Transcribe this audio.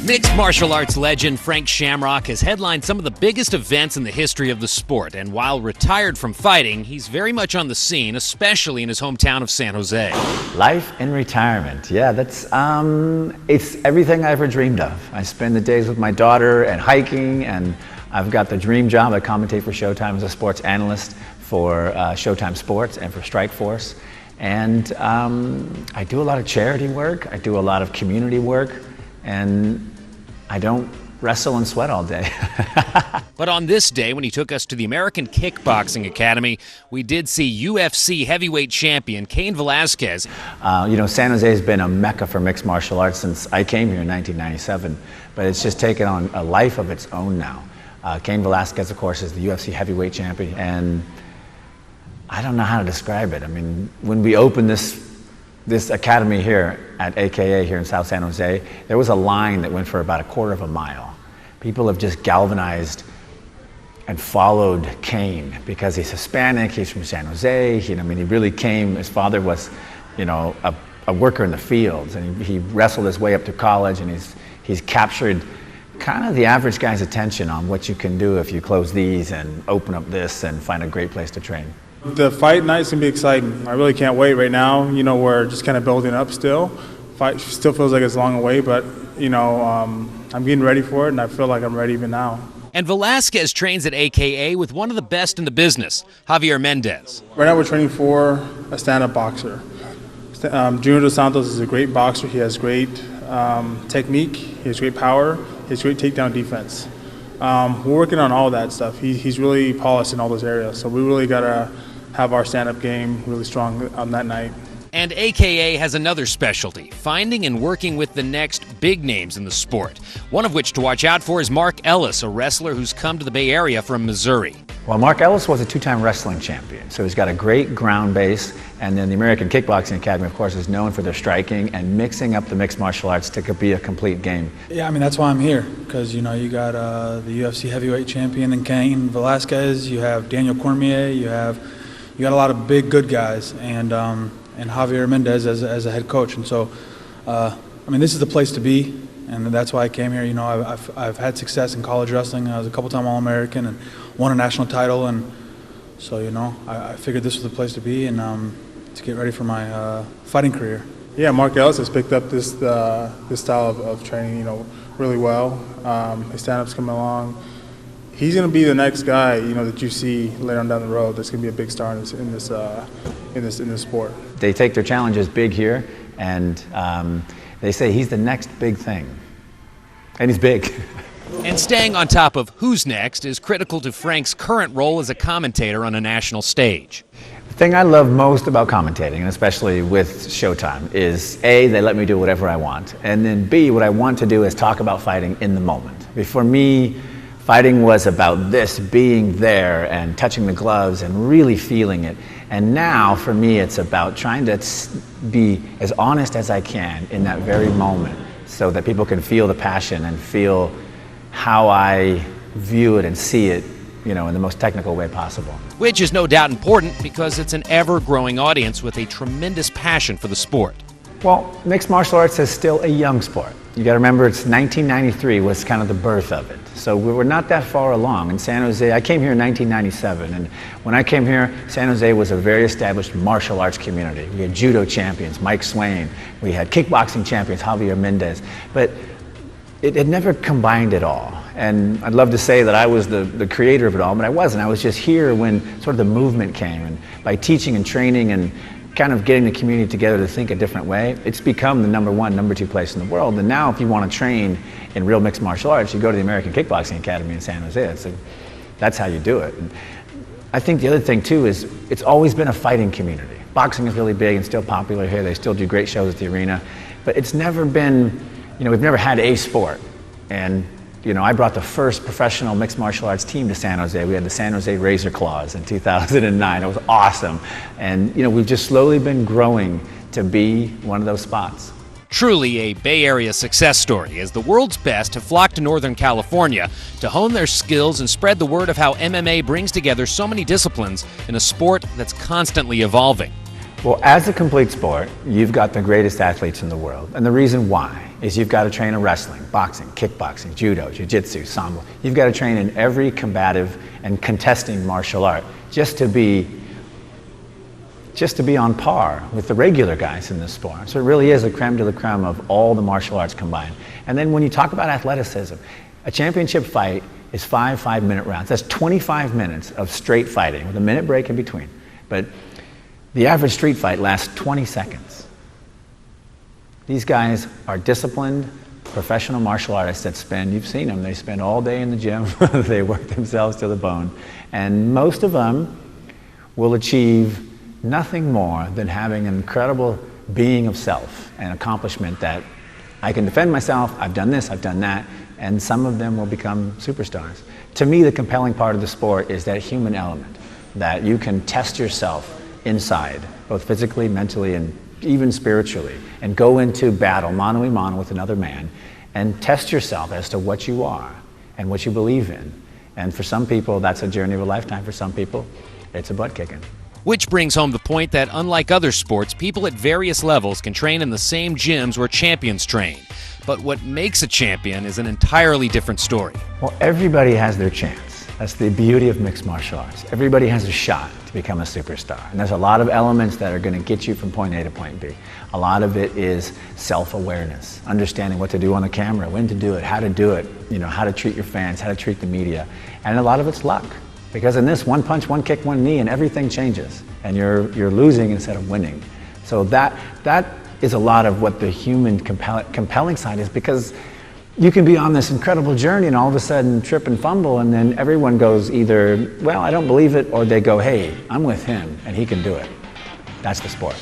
Mixed martial arts legend Frank Shamrock has headlined some of the biggest events in the history of the sport, and while retired from fighting, he's very much on the scene, especially in his hometown of San Jose. Life in retirement, yeah, that's it's everything I ever dreamed of. I spend the days with my daughter and hiking, and I've got the dream job. I commentate for Showtime as a sports analyst for Showtime Sports and for Strikeforce, and I do a lot of charity work. I do a lot of community work, and I don't wrestle and sweat all day. But on this day, when he took us to the American Kickboxing Academy, we did see UFC heavyweight champion Cain Velasquez. San Jose has been a mecca for mixed martial arts since I came here in 1997, but it's just taken on a life of its own now. Cain Velasquez, of course, is the UFC heavyweight champion, and I don't know how to describe it. I mean, when we opened this academy here at AKA here in South San Jose, there was a line that went for about a quarter of a mile. People have just galvanized and followed Cain because he's Hispanic, he's from San Jose. He really came, his father was, a worker in the fields, and he wrestled his way up to college, and he's captured kind of the average guy's attention on what you can do if you close these and open up this and find a great place to train. The fight night's gonna be exciting. I really can't wait right now. We're just kind of building up still. Fight still feels like it's a long away, but I'm getting ready for it, and I feel like I'm ready even now. And Velasquez trains at AKA with one of the best in the business, Javier Mendez. Right now we're training for a stand-up boxer. Junior Dos Santos is a great boxer. He has great technique, he has great power, he has great takedown defense. We're working on all that stuff. He's really polished in all those areas, so we really gotta have our stand-up game really strong on that night. And AKA has another specialty, finding and working with the next big names in the sport. One of which to watch out for is Mark Ellis, a wrestler who's come to the Bay Area from Missouri. Well, Mark Ellis was a two-time wrestling champion, so he's got a great ground base, and then the American Kickboxing Academy, of course, is known for their striking and mixing up the mixed martial arts to be a complete game. Yeah, that's why I'm here, because you got the UFC heavyweight champion in Cain Velasquez, you have Daniel Cormier, you got a lot of big good guys, and Javier Mendez as a head coach, and so this is the place to be, and that's why I came here. I've had success in college wrestling. I was a couple-time All-American and won a national title, and so I figured this was the place to be and to get ready for my fighting career. Yeah, Mark Ellis has picked up this style of training, really well. His stand-up's coming along. He's going to be the next guy, that you see later on down the road. That's going to be a big star in this sport. They take their challenges big here, and they say he's the next big thing, and he's big. And staying on top of who's next is critical to Frank's current role as a commentator on a national stage. The thing I love most about commentating, and especially with Showtime, is A, they let me do whatever I want, and then B, what I want to do is talk about fighting in the moment. For me, fighting was about this, being there and touching the gloves and really feeling it. And now, for me, it's about trying to be as honest as I can in that very moment so that people can feel the passion and feel how I view it and see it, in the most technical way possible. Which is no doubt important because it's an ever-growing audience with a tremendous passion for the sport. Well, mixed martial arts is still a young sport. You got to remember, it's 1993 was kind of the birth of it. So we were not that far along. In San Jose, I came here in 1997, and when I came here, San Jose was a very established martial arts community. We had judo champions, Mike Swain. We had kickboxing champions, Javier Mendez. But it had never combined it all. And I'd love to say that I was the creator of it all, but I wasn't. I was just here when sort of the movement came. And by teaching and training and kind of getting the community together to think a different way, it's become the number one, number two place in the world. And now if you want to train in real mixed martial arts, you go to the American Kickboxing Academy in San Jose. That's how you do it. And I think the other thing too is it's always been a fighting community. Boxing is really big and still popular here. They still do great shows at the arena. But it's never been, we've never had a sport. And I brought the first professional mixed martial arts team to San Jose. We had the San Jose Razor Claws in 2009. It was awesome. And, we've just slowly been growing to be one of those spots. Truly a Bay Area success story, as the world's best have flocked to Northern California to hone their skills and spread the word of how MMA brings together so many disciplines in a sport that's constantly evolving. Well, as a complete sport, you've got the greatest athletes in the world. And the reason why is you've got to train in wrestling, boxing, kickboxing, judo, jiu-jitsu, sambo. You've got to train in every combative and contesting martial art just to be on par with the regular guys in this sport. So it really is a creme de la creme of all the martial arts combined. And then when you talk about athleticism, a championship fight is 5 5-minute rounds. That's 25 minutes of straight fighting with a minute break in between. But the average street fight lasts 20 seconds. These guys are disciplined, professional martial artists that you've seen them, they spend all day in the gym, they work themselves to the bone, and most of them will achieve nothing more than having an incredible being of self and accomplishment that I can defend myself, I've done this, I've done that, and some of them will become superstars. To me, the compelling part of the sport is that human element, that you can test yourself inside, both physically, mentally, and even spiritually, and go into battle, mano a mano with another man, and test yourself as to what you are and what you believe in. And for some people, that's a journey of a lifetime. For some people, it's a butt kicking. Which brings home the point that unlike other sports, people at various levels can train in the same gyms where champions train. But what makes a champion is an entirely different story. Well, everybody has their chance. That's the beauty of mixed martial arts. Everybody has a shot to become a superstar. And there's a lot of elements that are going to get you from point A to point B. A lot of it is self-awareness, understanding what to do on the camera, when to do it, how to do it, how to treat your fans, how to treat the media. And a lot of it's luck. Because in this, one punch, one kick, one knee, and everything changes. And you're losing instead of winning. So that is a lot of what the human compelling side is, because you can be on this incredible journey and all of a sudden trip and fumble, and then everyone goes either, well, I don't believe it, or they go, hey, I'm with him and he can do it. That's the sport.